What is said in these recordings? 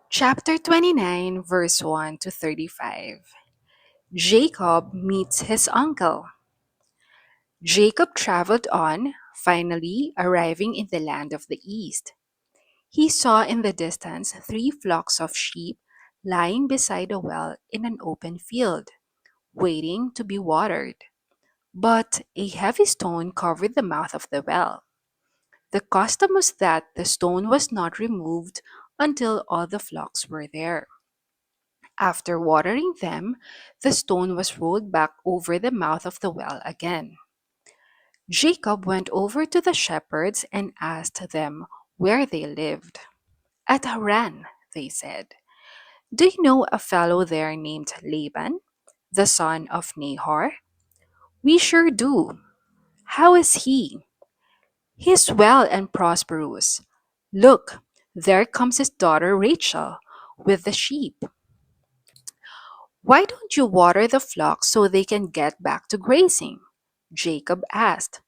Chapter 29, verse 1 to 35. Jacob meets his uncle. Jacob traveled on, finally arriving in the land of the east. He saw in the distance 3 flocks of sheep lying beside a well in an open field, waiting to be watered. But a heavy stone covered the mouth of the well. The custom was that the stone was not removed until all the flocks were there. After watering them, the stone was rolled back over the mouth of the well again. Jacob went over to the shepherds and asked them where they lived. At Haran, they said. Do you know a fellow there named Laban, the son of Nahor? We sure do. How is he? He's well and prosperous. Look, there comes his daughter Rachel with the sheep. Why don't you water the flocks so they can get back to grazing? Jacob asked.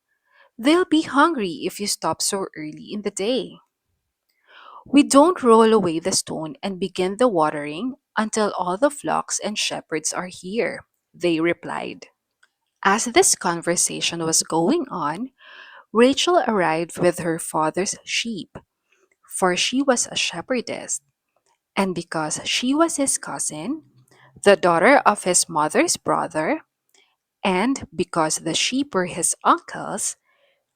They'll be hungry if you stop so early in the day. We don't roll away the stone and begin the watering until all the flocks and shepherds are here, they replied. As this conversation was going on, Rachel arrived with her father's sheep, for she was a shepherdess, and because she was his cousin, the daughter of his mother's brother, and because the sheep were his uncle's,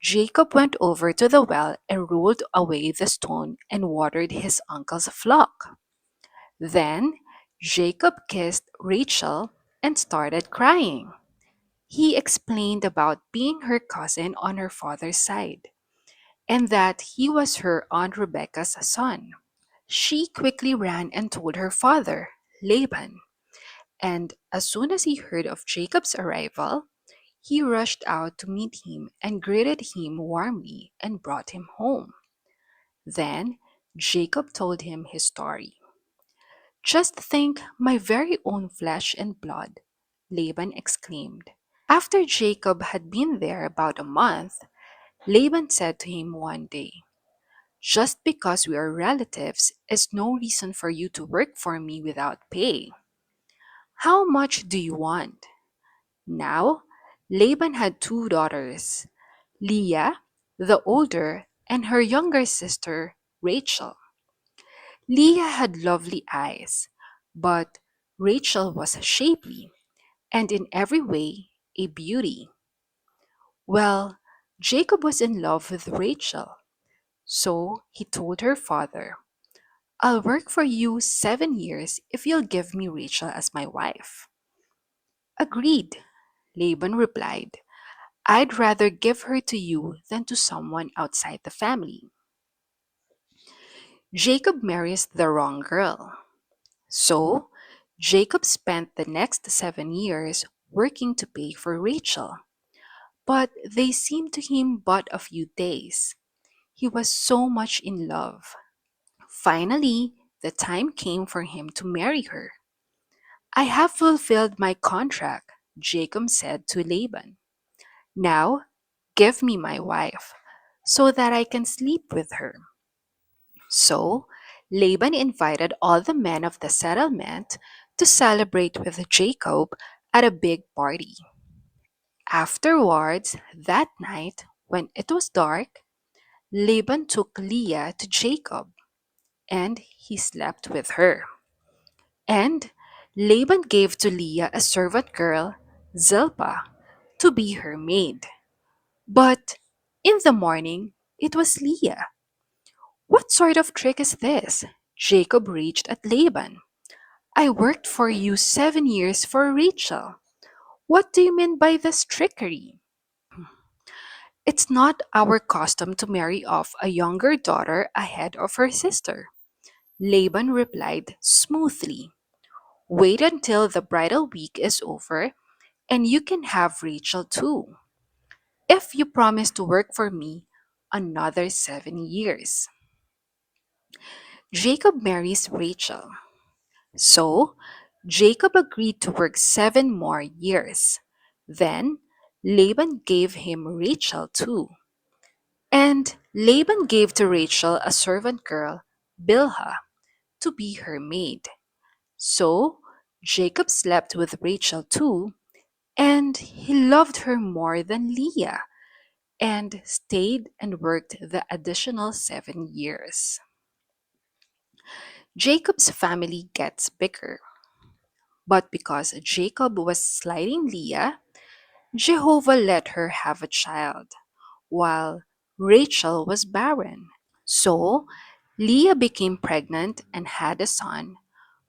Jacob went over to the well and rolled away the stone and watered his uncle's flock. Then Jacob kissed Rachel and started crying. He explained about being her cousin on her father's side and that he was her Aunt Rebecca's son. She quickly ran and told her father, Laban, and as soon as he heard of Jacob's arrival, he rushed out to meet him and greeted him warmly and brought him home. Then Jacob told him his story. Just think, my very own flesh and blood, Laban exclaimed. After Jacob had been there about a month, Laban said to him one day, just because we are relatives is no reason for you to work for me without pay. How much do you want? Now, Laban had 2 daughters, Leah, the older, and her younger sister, Rachel. Leah had lovely eyes, but Rachel was shapely and in every way a beauty. Well, Jacob was in love with Rachel, so he told her father, I'll work for you 7 years if you'll give me Rachel as my wife. Agreed, Laban replied. I'd rather give her to you than to someone outside the family. Jacob marries the wrong girl. So, Jacob spent the next 7 years working to pay for Rachel. But they seemed to him but a few days. He was so much in love. Finally, the time came for him to marry her. I have fulfilled my contract, Jacob said to Laban. Now, give me my wife, so that I can sleep with her. So, Laban invited all the men of the settlement to celebrate with Jacob at a big party. Afterwards, that night, when it was dark, Laban took Leah to Jacob, and he slept with her. And Laban gave to Leah a servant girl, Zilpah, to be her maid. But in the morning, it was Leah. What sort of trick is this? Jacob raged at Laban. I worked for you 7 years for Rachel. What do you mean by this trickery? It's not our custom to marry off a younger daughter ahead of her sister, Laban replied smoothly. Wait until the bridal week is over and you can have Rachel too, if you promise to work for me another 7 years. Jacob marries Rachel. So, Jacob agreed to work 7 more years. Then, Laban gave him Rachel too. And Laban gave to Rachel a servant girl, Bilhah, to be her maid. So Jacob slept with Rachel too, and he loved her more than Leah and stayed and worked the additional 7 years. Jacob's family gets bigger, but because Jacob was slighting Leah, Jehovah let her have a child, while Rachel was barren. So Leah became pregnant and had a son,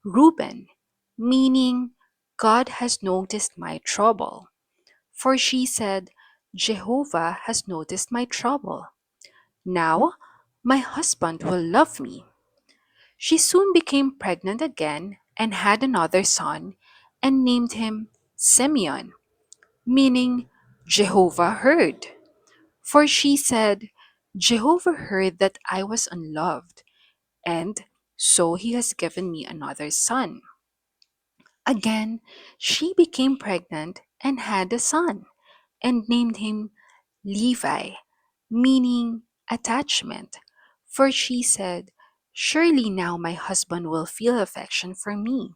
Reuben, meaning God has noticed my trouble. For she said, Jehovah has noticed my trouble. Now my husband will love me. She soon became pregnant again and had another son and named him Simeon, meaning Jehovah heard. For she said, Jehovah heard that I was unloved, and so he has given me another son. Again, she became pregnant and had a son and named him Levi, meaning attachment. For she said, surely now my husband will feel affection for me,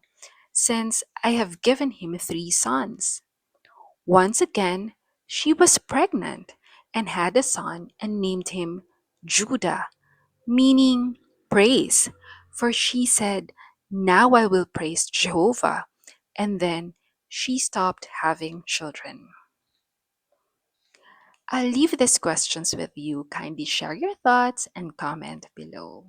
since I have given him 3 sons. Once again, she was pregnant and had a son and named him Judah, meaning praise. For she said, now I will praise Jehovah. And then she stopped having children. I'll leave these questions with you. Kindly share your thoughts and comment below.